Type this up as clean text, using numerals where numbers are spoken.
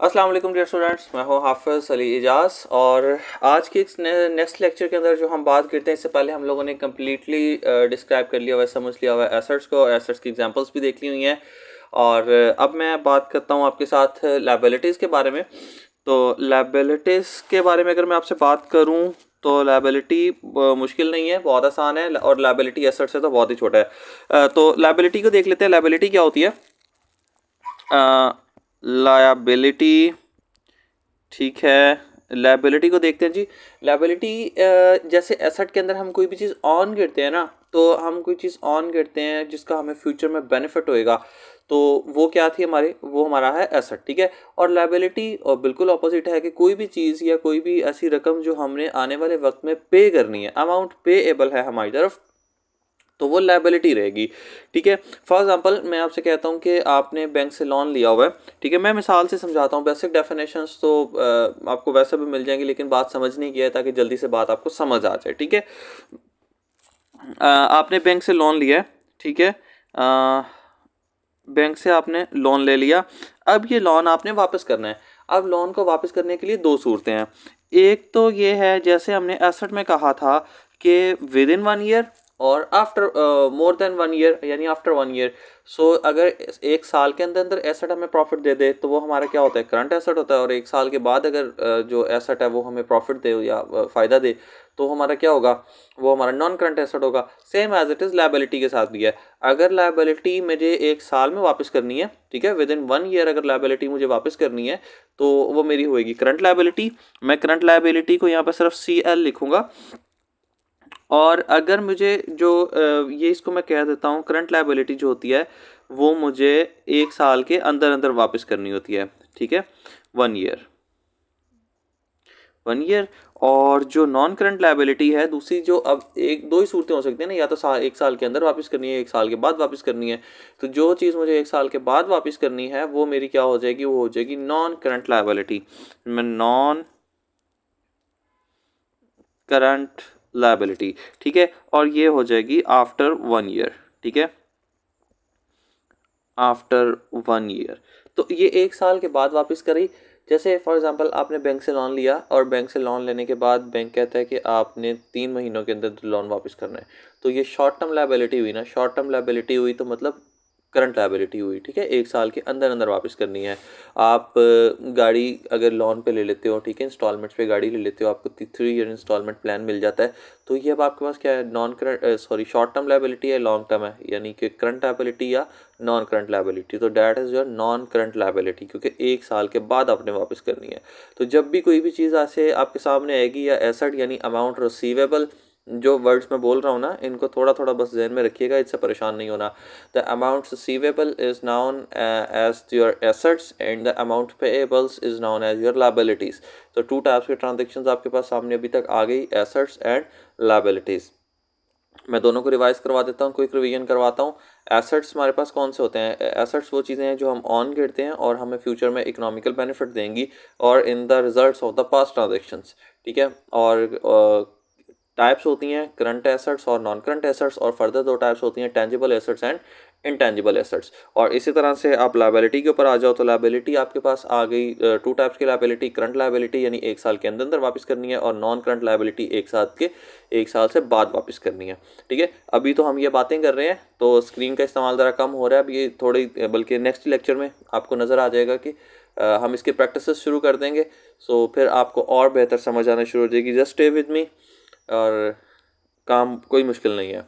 अस्सलाम वालेकुम dear students, मैं हूं हाफिज़ अली इजाज़। और आज के नेक्स्ट लेक्चर के अंदर जो हम बात करते हैं, इससे पहले हम लोगों ने कम्प्लीटली डिस्क्राइब कर लिया हुआ है, समझ लिया हुआ है एसेट्स को, और एसेट्स की एग्जांपल्स भी देख ली हुई हैं। और अब मैं बात करता हूं आपके साथ लायबिलिटीज़ के बारे में। तो लायबिलिटीज़ के बारे में अगर मैं आपसे बात करूं तो लायबिलिटी मुश्किल नहीं है, बहुत आसान है, और लायबिलिटी एसेट्स है तो बहुत ही छोटा है। तो लायबिलिटी को देख लेते हैं। लायबिलिटी क्या होती है? लायबिलिटी, ठीक है, लायबिलिटी को देखते हैं जी। लायबिलिटी जैसे एसेट के अंदर हम कोई भी चीज़ ऑन करते हैं ना, तो हम कोई चीज़ ऑन करते हैं जिसका हमें फ्यूचर में बेनिफिट होएगा, तो वो क्या थी हमारे, वो हमारा है एसेट, ठीक है। और लायबिलिटी और बिल्कुल ऑपोजिट है कि कोई भी चीज़ या कोई भी ऐसी रकम जो हमने आने वाले वक्त में पे करनी है, अमाउंट पेएबल है हमारी तरफ, तो वो लायबिलिटी रहेगी, ठीक है। फॉर एग्जांपल मैं आपसे कहता हूँ कि आपने बैंक से लोन लिया हुआ है, ठीक है। मैं मिसाल से समझाता हूँ, बेसिक डेफिनेशंस तो आपको वैसे भी मिल जाएंगी, लेकिन बात समझने की है ताकि जल्दी से बात आपको समझ आ जाए, ठीक है। आपने बैंक से लोन लिया है, ठीक है। बैंक से आपने लोन ले लिया, अब ये लोन आपने वापस करना है। अब लोन को वापस करने के लिए दो सूरतें हैं। एक तो ये है, जैसे हमने एसेट में कहा था कि विद इन 1 ईयर और आफ्टर मोर देन 1 ईयर, यानी आफ्टर 1 ईयर। सो अगर एक साल के अंदर अंदर एसेट हमें प्रॉफिट दे दे तो वो हमारा क्या होता है, करंट एसेट होता है। और एक साल के बाद अगर जो एसेट है वो हमें प्रॉफिट दे या फ़ायदा दे, तो हमारा क्या होगा, वो हमारा नॉन करंट एसेट होगा। Same as it is liability के साथ भी है। अगर लायबिलिटी मुझे एक साल में वापस करनी है, ठीक है, विद इन 1 ईयर अगर लायबिलिटी मुझे वापस करनी है, तो वो मेरी होएगी करंट लायबिलिटी। मैं करंट लायबिलिटी को यहाँ पर सिर्फ CL लिखूंगा। और अगर मुझे जो ये इसको मैं कह देता हूँ, करंट लायबिलिटी जो होती है वो मुझे एक साल के अंदर अंदर वापस करनी होती है, ठीक है, 1 ईयर, 1 ईयर। और जो नॉन करंट लायबिलिटी है दूसरी, जो अब एक दो ही सूरतें हो सकती हैं ना, या तो एक साल के अंदर वापस करनी है, एक साल के बाद वापस करनी है। तो जो चीज़ मुझे एक साल के बाद वापस करनी है वो मेरी क्या हो जाएगी, वो हो जाएगी नॉन करंट लायबिलिटी। मैं नॉन करंट लायबिलिटी, ठीक है। और ये हो जाएगी आफ्टर 1 ईयर, ठीक है, आफ्टर 1 ईयर। तो ये एक साल के बाद वापस करी। जैसे फॉर एग्जांपल आपने बैंक से लोन लिया, और बैंक से लोन लेने के बाद बैंक कहता है कि आपने 3 महीनों के अंदर लोन वापस करना है। तो ये शॉर्ट टर्म लायबिलिटी हुई ना, शॉर्ट टर्म लायबिलिटी हुई तो मतलब करंट लायबिलिटी हुई, ठीक है। एक साल के अंदर अंदर वापस करनी है। आप गाड़ी अगर लोन पे ले लेते हो, ठीक है, इंस्टॉलमेंट्स पे गाड़ी ले लेते हो, आपको 3 ईयर इंस्टॉलमेंट प्लान मिल जाता है। तो ये अब आपके पास क्या है, non current sorry short term liability है, लॉन्ग टर्म है, यानी कि करंट लायबिलिटी या नॉन करंट लायबिलिटी। तो that is your non current liability, क्योंकि एक साल के बाद आपने वापस करनी है। तो जब भी कोई भी चीज़ ऐसे आपके सामने आएगी, या एसेट यानी अमाउंट रिसीवेबल, जो वर्ड्स मैं बोल रहा हूँ ना, इनको थोड़ा थोड़ा बस जहन में रखिएगा, इससे परेशान नहीं होना। The amount receivable is known as your assets, and the amount payables is known as your liabilities. तो 2 टाइप्स के ट्रांजेक्शन्स आपके पास सामने अभी तक आ गई, एसेट्स एंड लायबिलिटीज़। मैं दोनों को रिवाइज करवा देता हूँ, क्विक रिवीजन करवाता हूँ। एसेट्स हमारे पास कौन से होते हैं? एसेट्स वो चीज़ें हैं जो हम ऑन करते हैं और हमें फ्यूचर में इकोनॉमिकल बेनिफिट देंगी, और in the results of the past transactions, ठीक है। और टाइप्स होती हैं करंट एसेट्स और नॉन करंट एसेट्स, और फर्दर 2 टाइप्स होती हैं, tangible assets and intangible assets. और इसी तरह से आप लायबिलिटी के ऊपर आ जाओ, तो लायबिलिटी आपके पास आ गई 2 टाइप्स की लायबिलिटी, करंट लायबिलिटी यानी एक साल के अंदर अंदर वापस करनी है, और नॉन करंट लायबिलिटी एक साल से बाद वापस करनी है, ठीक है। अभी तो हम ये बातें कर रहे हैं तो स्क्रीन का इस्तेमाल ज़रा कम हो रहा है, अब ये थोड़ी, बल्कि नेक्स्ट लेक्चर में आपको नज़र आ जाएगा कि हम इसके प्रैक्टिस शुरू कर देंगे। सो फिर आपको और बेहतर समझ आना शुरू हो जाएगी। जस्ट स्टे विद मी, और काम कोई मुश्किल नहीं है।